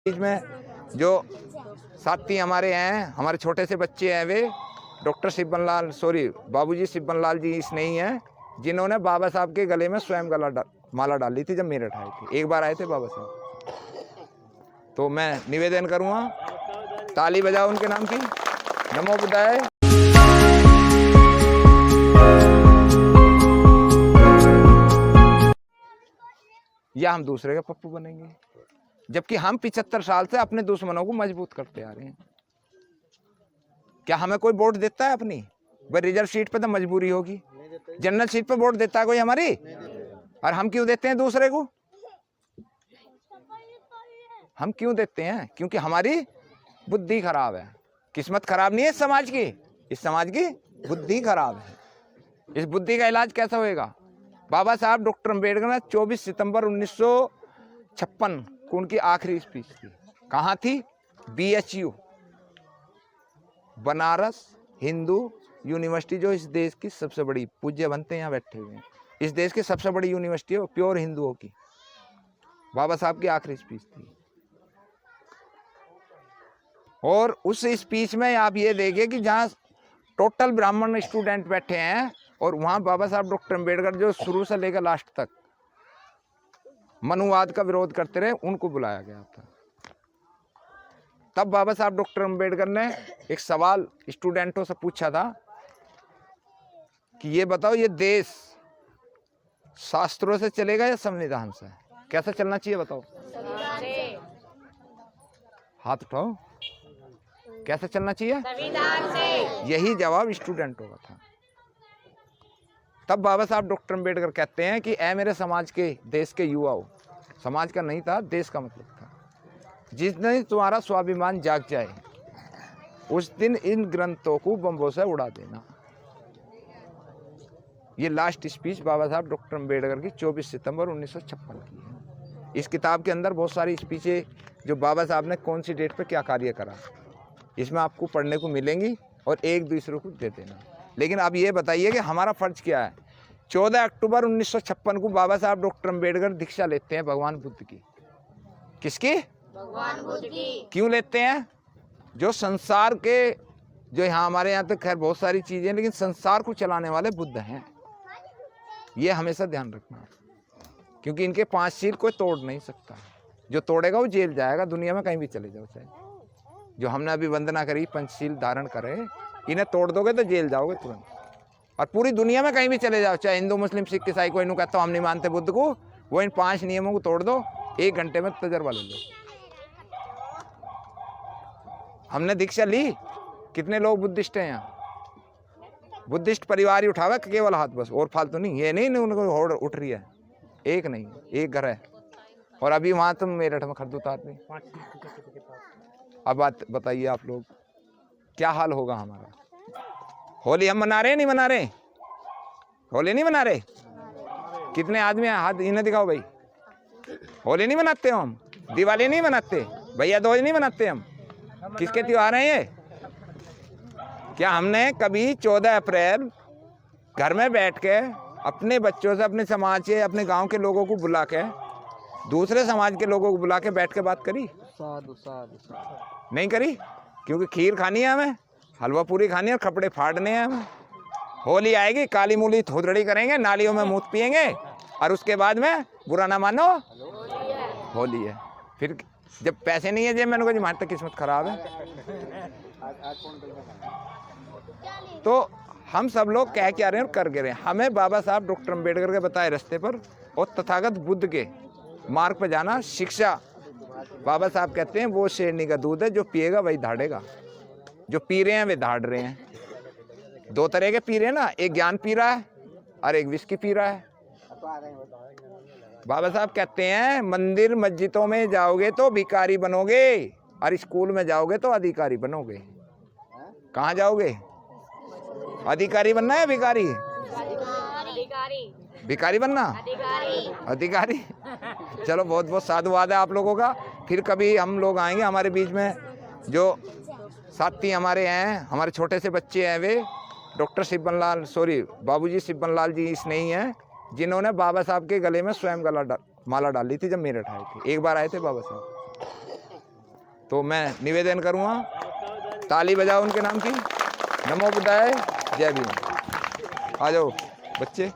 बीच में जो साथी हमारे हैं, हमारे छोटे से बच्चे हैं, वे डॉक्टर सिब्बनलाल बाबूजी सिब्बनलाल जी स्नेही हैं, जिन्होंने बाबा साहब के गले में स्वयं माला डाली थी जब मेरठ आए थे। एक बार आए थे बाबा साहब। तो मैं निवेदन करूँगा, ताली बजाओ उनके नाम की। नमो बुद्धाय। या हम दूसरे का पप्पू बनेंगे, जबकि हम 75 साल से अपने दुश्मनों को मजबूत करते आ रहे हैं। क्या हमें कोई वोट देता है अपनी? भाई रिजर्व सीट पे तो मजबूरी होगी, जनरल सीट पे वोट देता है कोई हमारी? और हम क्यों देते हैं दूसरे को? हम क्यों देते हैं? क्योंकि हमारी बुद्धि खराब है। किस्मत खराब नहीं है इस समाज की, इस समाज की बुद्धि खराब है। इस बुद्धि का इलाज कैसा होएगा? बाबा साहब डॉक्टर अम्बेडकर ने 24 सितंबर 1956 को उनकी आखिरी स्पीच थी। कहाँ थी? BHU, बनारस हिंदू यूनिवर्सिटी, जो इस देश की सबसे बड़ी, पूज्य बनते यहाँ बैठे हुए हैं, इस देश की सबसे बड़ी यूनिवर्सिटी है, प्योर हिंदुओं की। बाबा साहब की आखिरी स्पीच थी। और उस स्पीच में आप ये देखिए कि जहाँ टोटल ब्राह्मण स्टूडेंट बैठे हैं, और वहाँ बाबा साहब डॉक्टर अम्बेडकर जो शुरू से लेकर लास्ट तक मनुवाद का विरोध करते रहे, उनको बुलाया गया था। तब बाबा साहब डॉक्टर अम्बेडकर ने एक सवाल स्टूडेंटों से पूछा था कि ये बताओ, ये देश शास्त्रों से चलेगा या संविधान से? कैसे चलना चाहिए बताओ? हाथ उठाओ। कैसे चलना चाहिए? संविधान से। यही जवाब स्टूडेंटों का था। तब बाबा साहब डॉक्टर अम्बेडकर कहते हैं कि ऐ मेरे समाज के, देश के युवाओं, समाज का नहीं था, देश का मतलब था, जिस दिन तुम्हारा स्वाभिमान जाग जाए उस दिन इन ग्रंथों को बम्बों से उड़ा देना। ये लास्ट स्पीच बाबा साहब डॉक्टर अम्बेडकर की 24 सितंबर 1956 की है। इस किताब के अंदर बहुत सारी स्पीचें जो बाबा साहब ने कौन सी डेट पे क्या कार्य करा, इसमें आपको पढ़ने को मिलेंगी, और एक दूसरे को दे देना। लेकिन अब ये बताइए कि हमारा फर्ज क्या है? 14 अक्टूबर 1956 को बाबा साहब डॉक्टर अम्बेडकर दीक्षा लेते हैं भगवान बुद्ध की। किसकी? भगवान बुद्ध की। क्यों लेते हैं? जो संसार के, जो यहाँ हमारे यहाँ तो खैर बहुत सारी चीजें, लेकिन संसार को चलाने वाले बुद्ध हैं, ये हमेशा ध्यान रखना, क्योंकि इनके 5 शील कोई तोड़ नहीं सकता। जो तोड़ेगा वो जेल जाएगा, दुनिया में कहीं भी चले जाओ। चाहे जो हमने अभी वंदना करी, पंचशील धारण करे, इन्हें तोड़ दोगे तो जेल जाओगे तुरंत। और पूरी दुनिया में कहीं भी चले जाओ, चाहे हिंदू मुस्लिम सिख ईसाई, कोई नहीं कहता हम नहीं मानते बुद्ध को, वो इन 5 नियमों को तोड़ दो, 1 घंटे में तजर्बा ले लो। हमने दीक्षा ली, कितने लोग बुद्धिस्ट हैं यहाँ? बुद्धिस्ट परिवार ही उठावे केवल हाथ बस, और फालतू नहीं। ये नहीं उनको होड़ उठ रही है, एक नहीं, एक घर है। और अभी वहाँ तुम मेरठ में खरदू उतार दी। अब बात बताइए आप लोग, क्या हाल होगा हमारा? होली हम मना रहे हैं नहीं मना रहे? होली नहीं मना रहे? कितने आदमी हैं? हाथ इन्हें दिखाओ भाई। होली नहीं मनाते हो हम? दिवाली नहीं मनाते? भैया दूज नहीं मनाते हम? किसके त्योहार हैं ये? क्या हमने कभी 14 अप्रैल घर में बैठ के अपने बच्चों से, अपने समाज के, अपने गांव के लोगों को बुला के, दूसरे समाज के लोगों को बुला के बैठ के बात करी? नहीं करी, क्योंकि खीर खानी है हमें, हलवा पूरी खानी है, और कपड़े फाड़ने हैं हमें। होली आएगी, काली मूली थोदड़ी करेंगे, नालियों में मूत पिएंगे, और उसके बाद में बुरा ना मानो होली है। फिर जब पैसे नहीं है जेब में, मैंने हमारी तो किस्मत खराब है। तो हम सब लोग कह क्या रहे हैं और कर के रहे हैं? हमें बाबा साहब डॉक्टर अम्बेडकर के बताए रास्ते पर और तथागत बुद्ध के मार्ग पर जाना। शिक्षा, बाबा साहब कहते हैं वो शेरनी का दूध है, जो पिएगा वही धाड़ेगा। जो पी रहे हैं वे धाड़ रहे हैं। 2 तरह के पी रहे हैं ना, एक ज्ञान पी रहा है और एक विस्की पी रहा है। बाबा साहब कहते हैं मंदिर मस्जिदों में जाओगे तो भिखारी बनोगे, और स्कूल में जाओगे तो अधिकारी बनोगे। कहाँ जाओगे? अधिकारी बनना है भिखारी? भिखारी बनना? अधिकारी। चलो, बहुत बहुत साधुवाद है आप लोगों का। फिर कभी हम लोग आएंगे, हमारे बीच में जो साथी हमारे हैं, हमारे छोटे से बच्चे हैं, वे डॉक्टर बाबूजी सिब्बनलाल जी स्नेही हैं, जिन्होंने बाबा साहब के गले में स्वयं माला डाली थी जब मेरठ आए थे। एक बार आए थे बाबा साहब। तो मैं निवेदन करूँगा, ताली बजाओ उनके नाम की। नमो बुद्धाय, जय भीम। आ जाओ बच्चे।